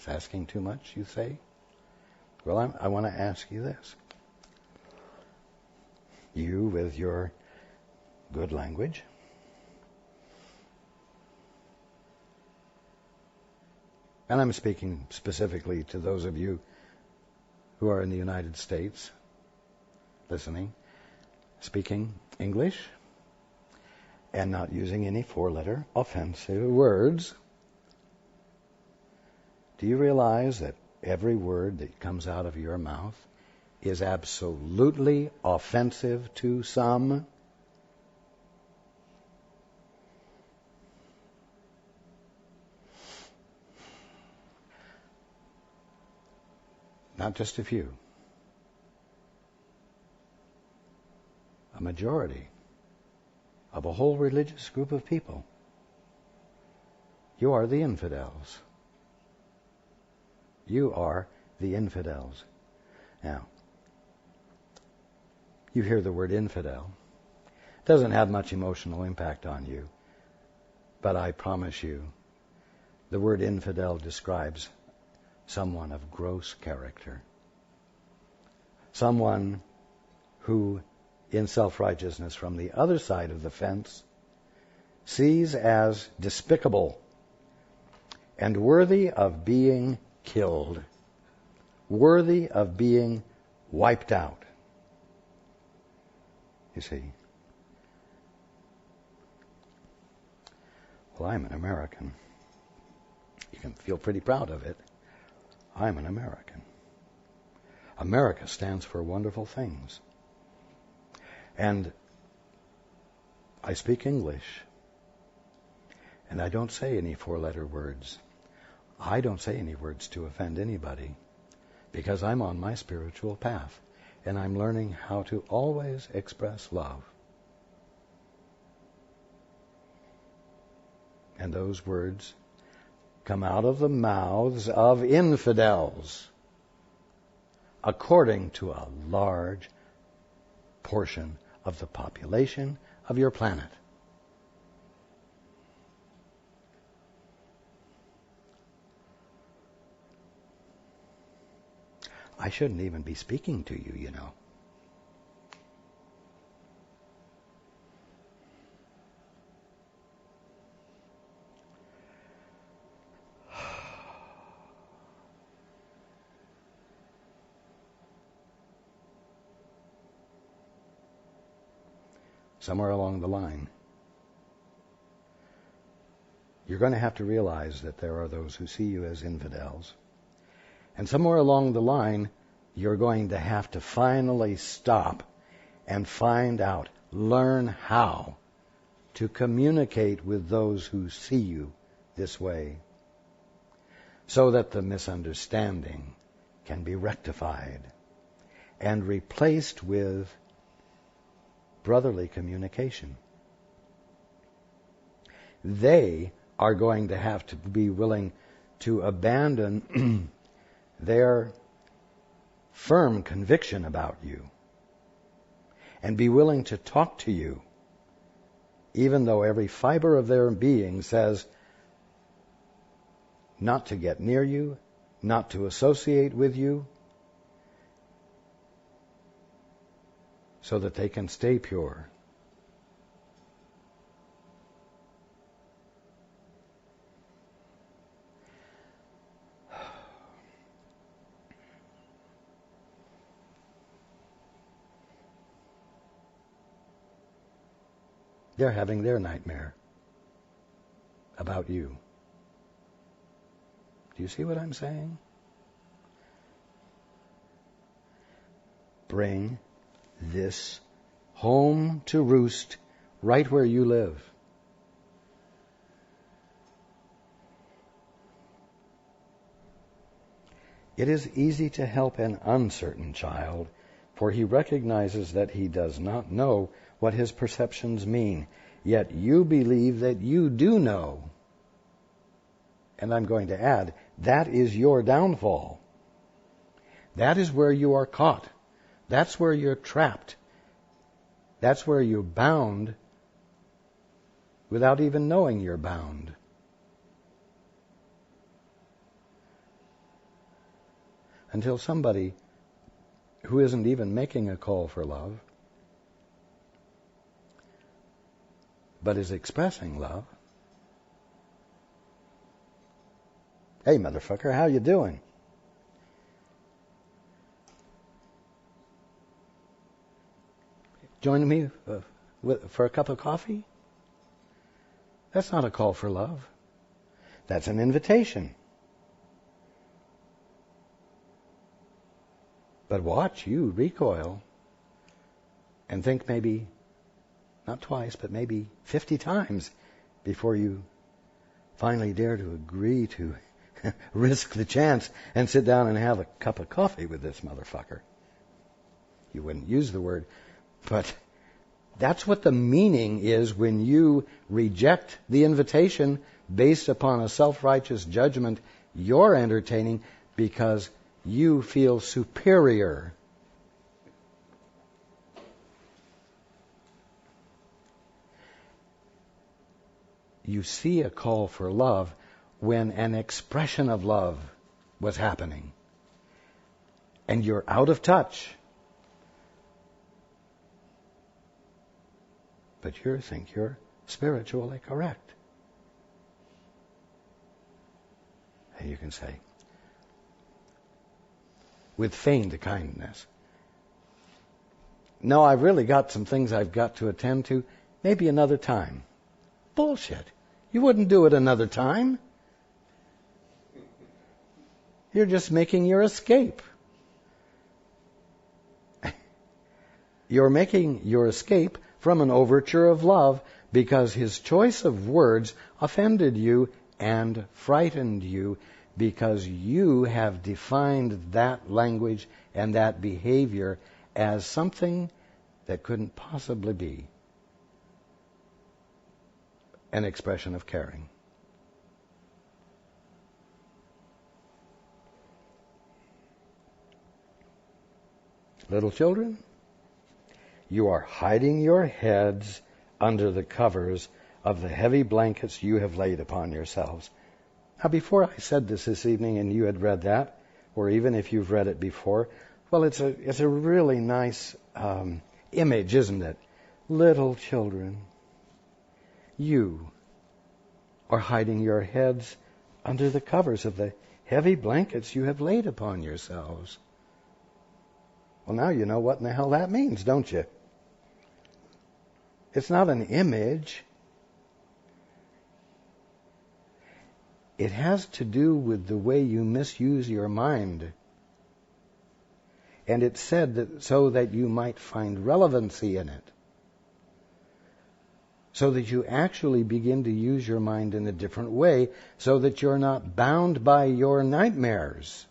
That's asking too much, you say? Well, I want to ask you this. You, with your good language, and I'm speaking specifically to those of you who are in the United States, listening, speaking English, and not using any four-letter offensive words. Do you realize that every word that comes out of your mouth is absolutely offensive to some? Not just a few. A majority of a whole religious group of people. You are the infidels. You are the infidels. Now, you hear the word infidel. It doesn't have much emotional impact on you. But I promise you, the word infidel describes someone of gross character. Someone who, in self-righteousness from the other side of the fence, sees as despicable and worthy of being killed, worthy of being wiped out. You see, well, I'm an American. You can feel pretty proud of it. I'm an American. America stands for wonderful things. And I speak English. And I don't say any four-letter words. I don't say any words to offend anybody, because I'm on my spiritual path. And I'm learning how to always express love. And those words come out of the mouths of infidels, according to a large portion of the population of your planet. I shouldn't even be speaking to you, you know. Somewhere along the line, you're going to have to realize that there are those who see you as infidels. And somewhere along the line, you're going to have to finally stop and find out, learn how to communicate with those who see you this way, so that the misunderstanding can be rectified and replaced with brotherly communication. They are going to have to be willing to abandon their firm conviction about you and be willing to talk to you, even though every fiber of their being says not to get near you, not to associate with you, so that they can stay pure. They're having their nightmare about you. Do you see what I'm saying? Bring this home to roost right where you live. It is easy to help an uncertain child, for he recognizes that he does not know what his perceptions mean, yet you believe that you do know. And I'm going to add, that is your downfall. That is where you are caught. That's where you're trapped. That's where you're bound without even knowing you're bound. until somebody who isn't even making a call for love, but is expressing love. Hey, motherfucker, how you doing? Join me for a cup of coffee? That's not a call for love. That's an invitation. But watch you recoil and think maybe, not twice, but maybe 50 times before you finally dare to agree to risk the chance and sit down and have a cup of coffee with this motherfucker. You wouldn't use the word, but that's what the meaning is when you reject the invitation based upon a self-righteous judgment you're entertaining because you feel superior. You see a call for love when an expression of love was happening, and you're out of touch. But you think you're spiritually correct. And you can say, with feigned kindness, no, I've really got some things I've got to attend to. Maybe another time. Bullshit. You wouldn't do it another time. You're just making your escape. You're making your escape from an overture of love because his choice of words offended you and frightened you because you have defined that language and that behavior as something that couldn't possibly be an expression of caring. Little children, you are hiding your heads under the covers of the heavy blankets you have laid upon yourselves. Now, before I said this evening and you had read that, or even if you've read it before, well, it's a really nice image, isn't it? Little children, you are hiding your heads under the covers of the heavy blankets you have laid upon yourselves. Well, now you know what in the hell that means, don't you? It's not an image. It has to do with the way you misuse your mind. And it's said that so that you might find relevancy in it. So that you actually begin to use your mind in a different way, so that you're not bound by your nightmares.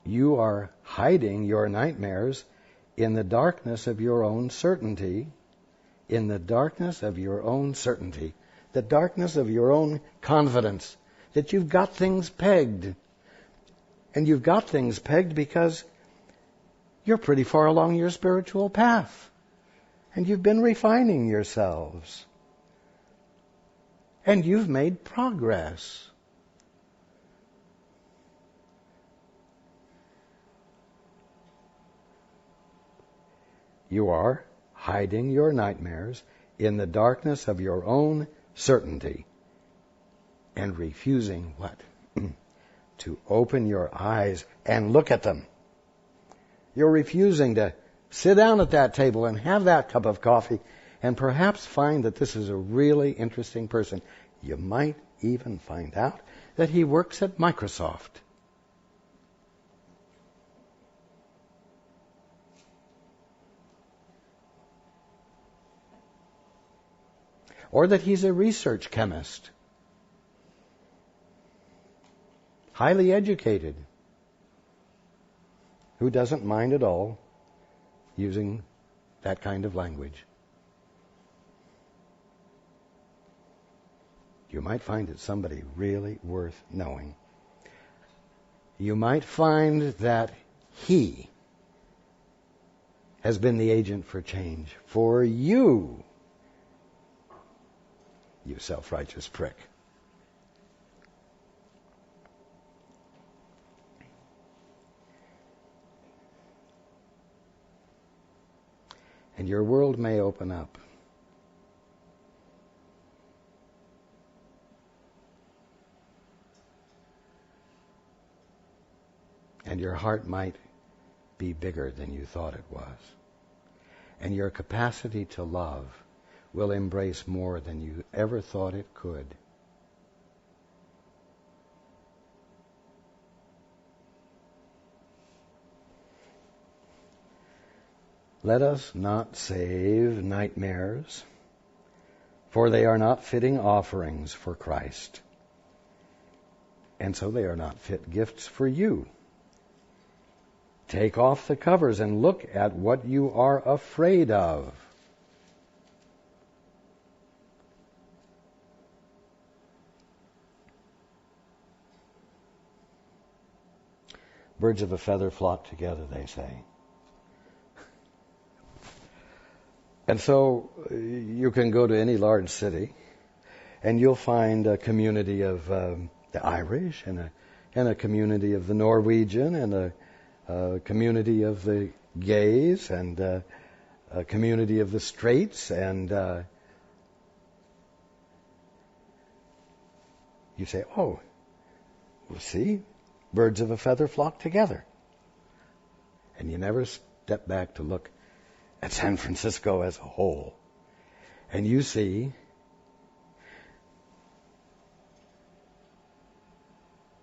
You are hiding your nightmares in the darkness of your own certainty, in the darkness of your own certainty, the darkness of your own confidence, that you've got things pegged. And you've got things pegged because you're pretty far along your spiritual path. And you've been refining yourselves. And you've made progress. You are hiding your nightmares in the darkness of your own certainty and refusing what? To open your eyes and look at them. You're refusing to sit down at that table and have that cup of coffee and perhaps find that this is a really interesting person. You might even find out that he works at Microsoft. Or that he's a research chemist, highly educated, who doesn't mind at all using that kind of language. You might find it somebody really worth knowing. You might find that he has been the agent for change for you. you self-righteous prick. And your world may open up. And your heart might be bigger than you thought it was. And your capacity to love will embrace more than you ever thought it could. Let us not save nightmares, for they are not fitting offerings for Christ. And so they are not fit gifts for you. Take off the covers and look at what you are afraid of. Birds of a feather flock together, they say. And so you can go to any large city and you'll find a community of the Irish and a community of the Norwegian and a community of the gays and a community of the straights, and you say, oh, well, see, birds of a feather flock together. And you never step back to look at San Francisco as a whole. And you see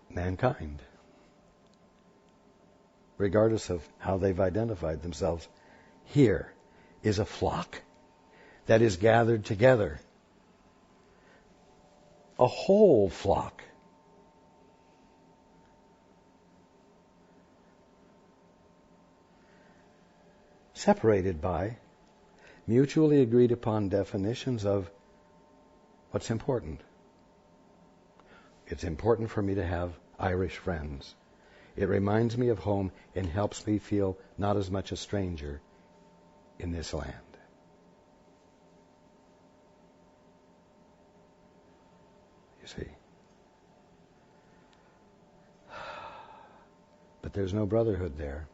mankind, regardless of how they've identified themselves, here is a flock that is gathered together. A whole flock. Separated by mutually agreed upon definitions of what's important. It's important for me to have Irish friends. It reminds me of home and helps me feel not as much a stranger in this land. You see. But there's no brotherhood there.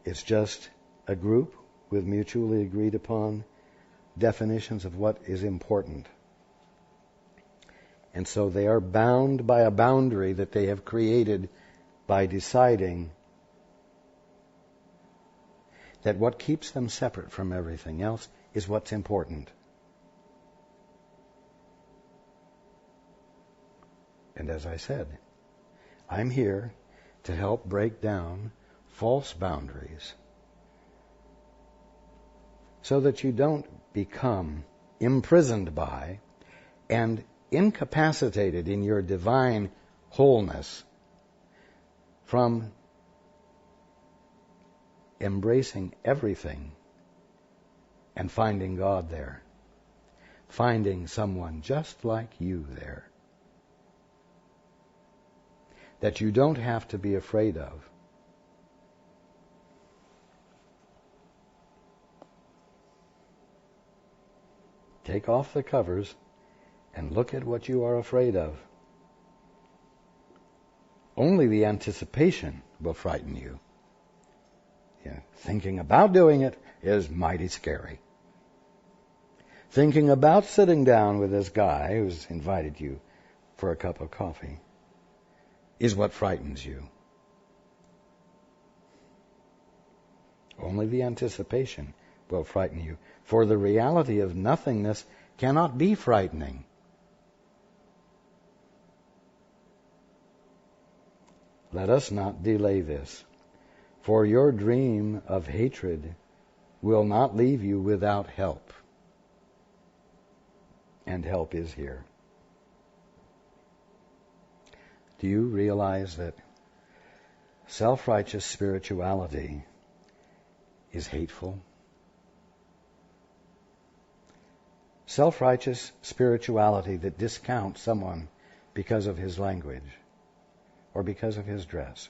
It's just a group with mutually agreed upon definitions of what is important. And so they are bound by a boundary that they have created by deciding that what keeps them separate from everything else is what's important. And as I said, I'm here to help break down false boundaries so that you don't become imprisoned by and incapacitated in your divine wholeness from embracing everything and finding God there, finding someone just like you there, that you don't have to be afraid of. Take off the covers and look at what you are afraid of. Only the anticipation will frighten you. Yeah, thinking about doing it is mighty scary. Thinking about sitting down with this guy who's invited you for a cup of coffee is what frightens you. Only the anticipation will frighten you, for the reality of nothingness cannot be frightening. Let us not delay this, for your dream of hatred will not leave you without help. And help is here. Do you realize that self-righteous spirituality is hateful? Self-righteous spirituality that discounts someone because of his language or because of his dress.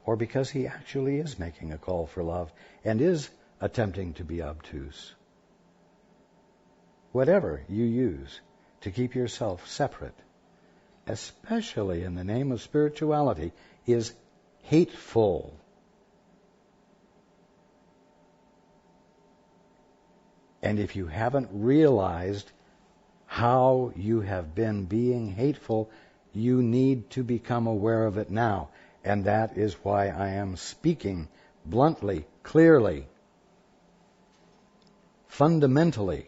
Or because he actually is making a call for love and is attempting to be obtuse. Whatever you use to keep yourself separate, especially in the name of spirituality, is hateful. And if you haven't realized how you have been being hateful, you need to become aware of it now. And that is why I am speaking bluntly, clearly, fundamentally,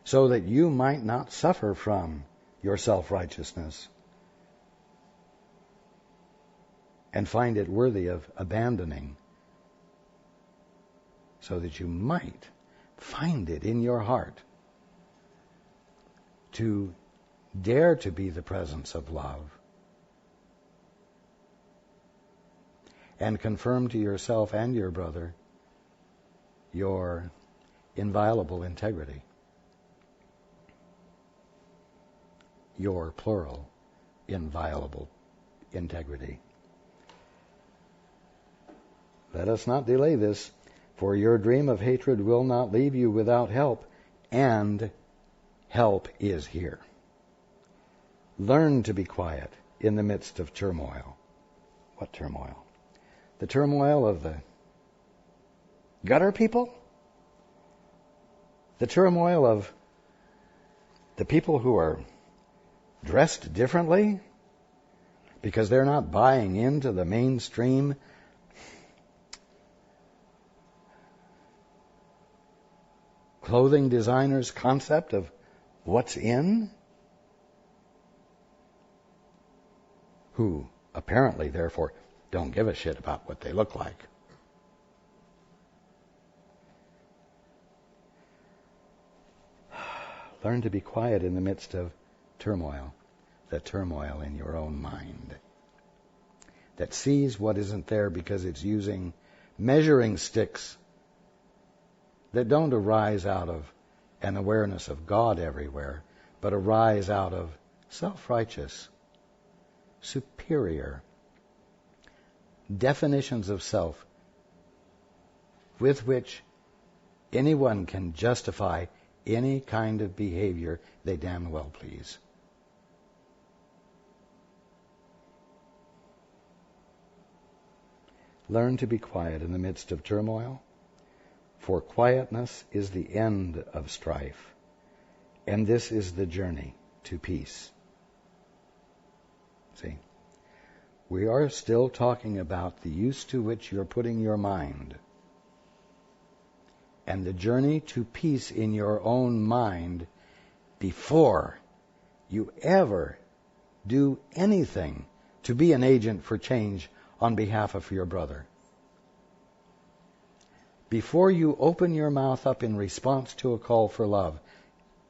so that you might not suffer from your self-righteousness and find it worthy of abandoning, so that you might find it in your heart to dare to be the presence of love and confirm to yourself and your brother your inviolable integrity, your plural inviolable integrity. Let us not delay this, for your dream of hatred will not leave you without help, and help is here. Learn to be quiet in the midst of turmoil. What turmoil? The turmoil of the gutter people? The turmoil of the people who are dressed differently because they're not buying into the mainstream clothing designer's concept of what's in? Who apparently, therefore, don't give a shit about what they look like. Learn to be quiet in the midst of turmoil, the turmoil in your own mind that sees what isn't there because it's using measuring sticks that don't arise out of an awareness of God everywhere, but arise out of self-righteous, superior definitions of self with which anyone can justify any kind of behavior they damn well please. Learn to be quiet in the midst of turmoil, for quietness is the end of strife, and this is the journey to peace. See, we are still talking about the use to which you're putting your mind, and the journey to peace in your own mind before you ever do anything to be an agent for change on behalf of your brother. Before you open your mouth up in response to a call for love,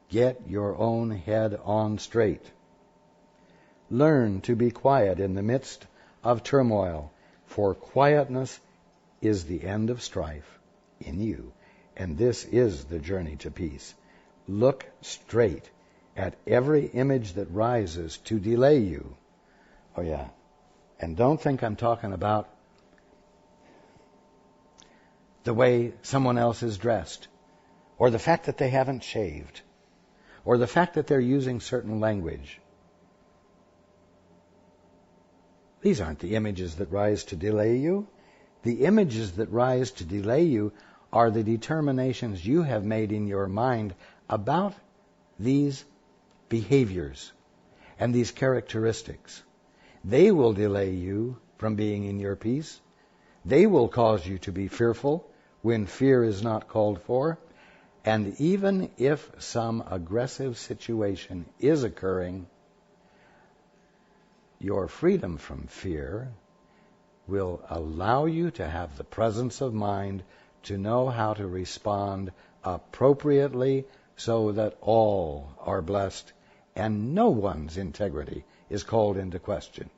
get your own head on straight. Learn to be quiet in the midst of turmoil, for quietness is the end of strife in you, and this is the journey to peace. Look straight at every image that rises to delay you. Oh yeah, and don't think I'm talking about the way someone else is dressed, or the fact that they haven't shaved, or the fact that they're using certain language. These aren't the images that rise to delay you. The images that rise to delay you are the determinations you have made in your mind about these behaviors and these characteristics. They will delay you from being in your peace. They will cause you to be fearful when fear is not called for. And even if some aggressive situation is occurring, your freedom from fear will allow you to have the presence of mind to know how to respond appropriately so that all are blessed and no one's integrity is called into question.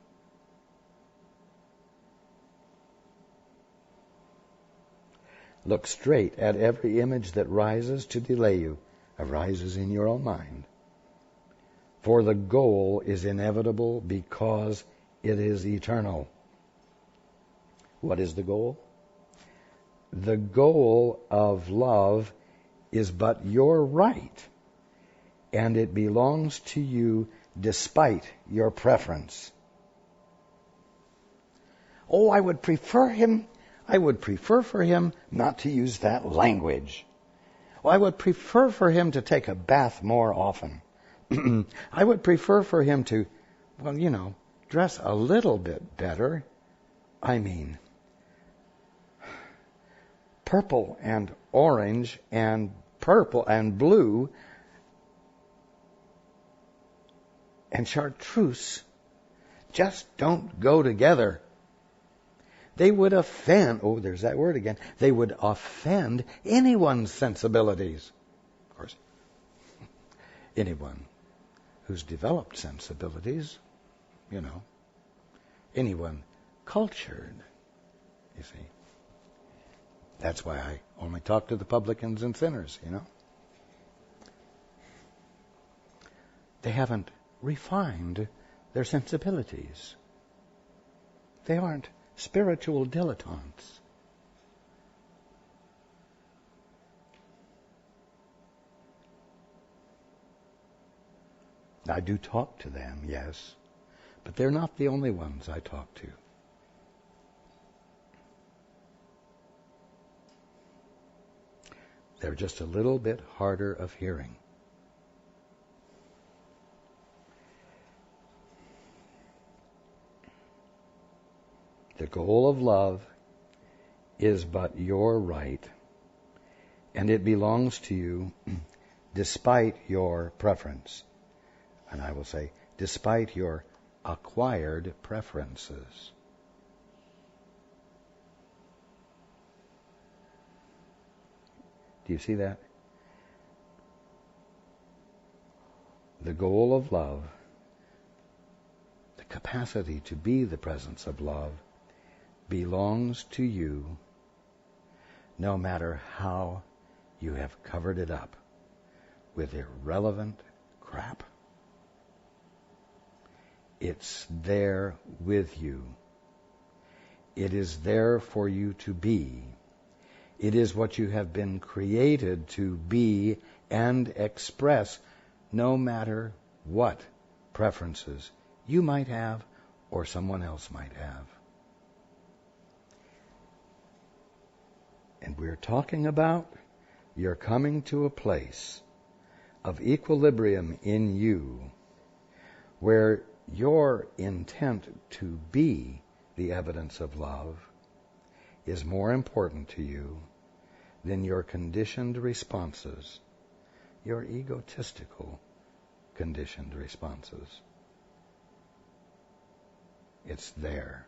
Look straight at every image that rises to delay you, arises in your own mind. For the goal is inevitable because it is eternal. What is the goal? The goal of love is but your right, and it belongs to you despite your preference. Oh, I would prefer for him not to use that language. Oh, I would prefer for him to take a bath more often. I would prefer for him to, dress a little bit better. I mean, purple and orange and purple and blue and chartreuse just don't go together. They would offend, there's that word again, they would offend anyone's sensibilities. Of course, anyone who's developed sensibilities, anyone cultured, you see. That's why I only talk to the publicans and sinners, They haven't refined their sensibilities. They aren't spiritual dilettantes. I do talk to them, yes, but they're not the only ones I talk to. They're just a little bit harder of hearing. The goal of love is but your right, and it belongs to you despite your preference. And I will say, despite your acquired preferences. Do you see that? The goal of love, the capacity to be the presence of love, belongs to you no matter how you have covered it up with irrelevant crap. It's there with you. It is there for you to be. It is what you have been created to be and express, no matter what preferences you might have or someone else might have. And we're talking about you're coming to a place of equilibrium in you where your intent to be the evidence of love is more important to you than your conditioned responses, your egotistical conditioned responses. It's there.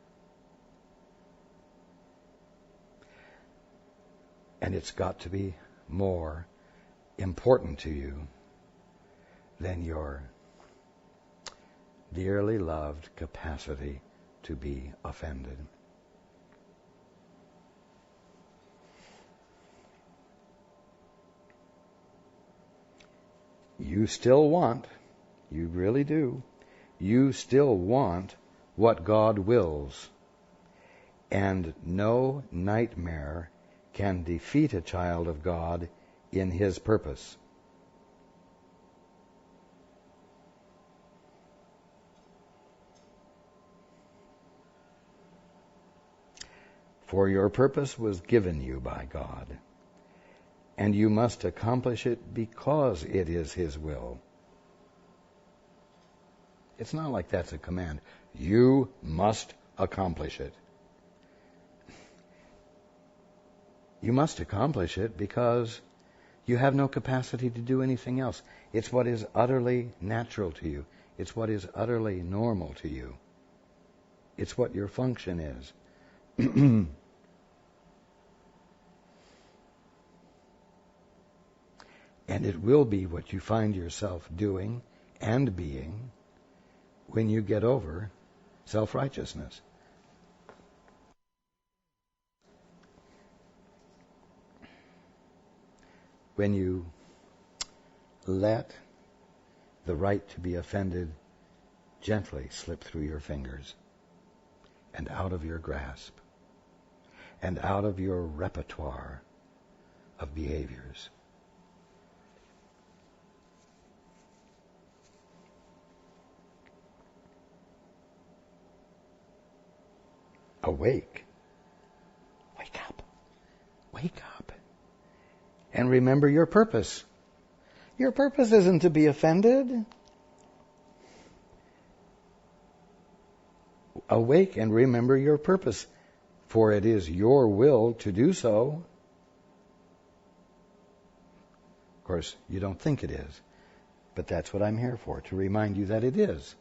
And it's got to be more important to you than your dearly loved capacity to be offended. You still want, you really do, you still want what God wills. And no nightmare can defeat a child of God in his purpose. For your purpose was given you by God, and you must accomplish it because it is His will. It's not like that's a command. You must accomplish it. You must accomplish it because you have no capacity to do anything else. It's what is utterly natural to you. It's what is utterly normal to you. It's what your function is. And it will be what you find yourself doing and being when you get over self-righteousness. When you let the right to be offended gently slip through your fingers and out of your grasp. and out of your repertoire of behaviors. Awake. Wake up. Wake up. And remember your purpose. Your purpose isn't to be offended. Awake and remember your purpose, for it is your will to do so. Of course, you don't think it is, but that's what I'm here for, to remind you that it is.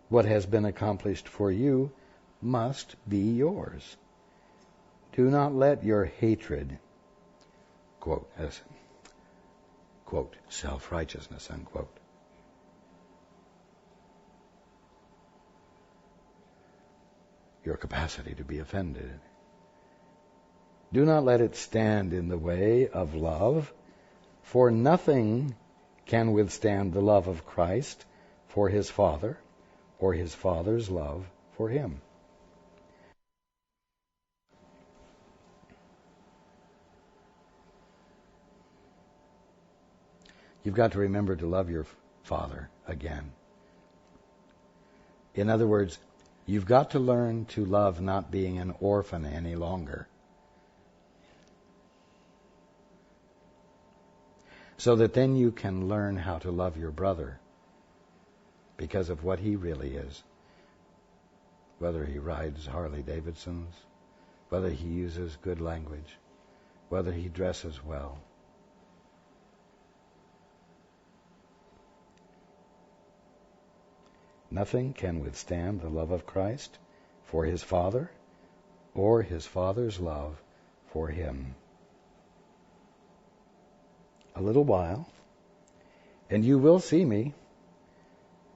What has been accomplished for you must be yours. Do not let your hatred, quote, as, quote, self-righteousness, unquote, your capacity to be offended. Do not let it stand in the way of love, for nothing can withstand the love of Christ for his Father, or his Father's love for him. You've got to remember to love your Father again. In other words, you've got to learn to love not being an orphan any longer. So that then you can learn how to love your brother because of what he really is. Whether he rides Harley Davidsons, whether he uses good language, whether he dresses well. Nothing can withstand the love of Christ for his Father or his Father's love for him. A little while, and you will see me,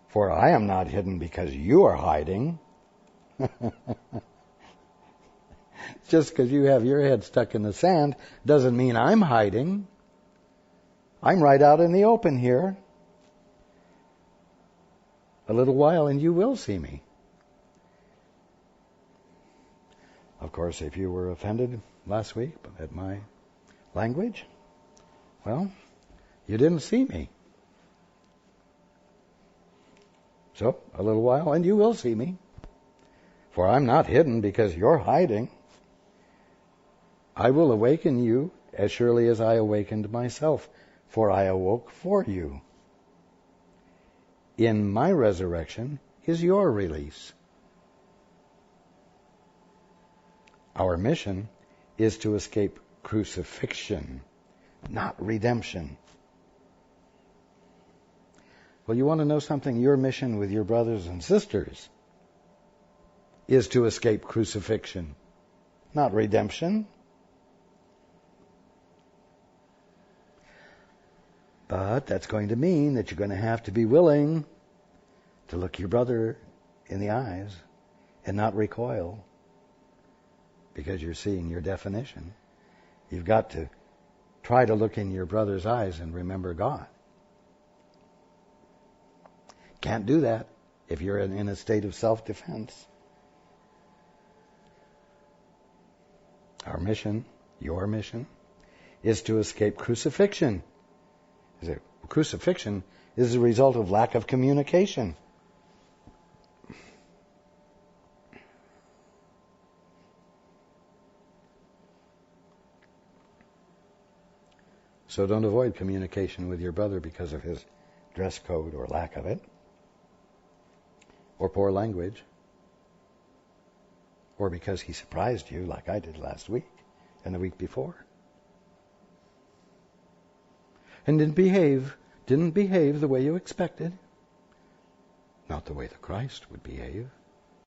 for I am not hidden because you are hiding. Just because you have your head stuck in the sand doesn't mean I'm hiding. I'm right out in the open here. A little while and you will see me. Of course, if you were offended last week at my language, well, you didn't see me. So, a little while and you will see me. For I'm not hidden because you're hiding. I will awaken you as surely as I awakened myself, for I awoke for you. In my resurrection is your release. Our mission is to escape crucifixion, not redemption. Well, you want to know something? Your mission with your brothers and sisters is to escape crucifixion, not redemption. But that's going to mean that you're going to have to be willing to look your brother in the eyes and not recoil because you're seeing your definition. You've got to try to look in your brother's eyes and remember God. Can't do that if you're in a state of self-defense. Our mission, your mission, is to escape crucifixion. Crucifixion is the result of lack of communication. So don't avoid communication with your brother because of his dress code or lack of it, or poor language, or because he surprised you like I did last week and the week before. And didn't behave the way you expected. Not the way the Christ would behave.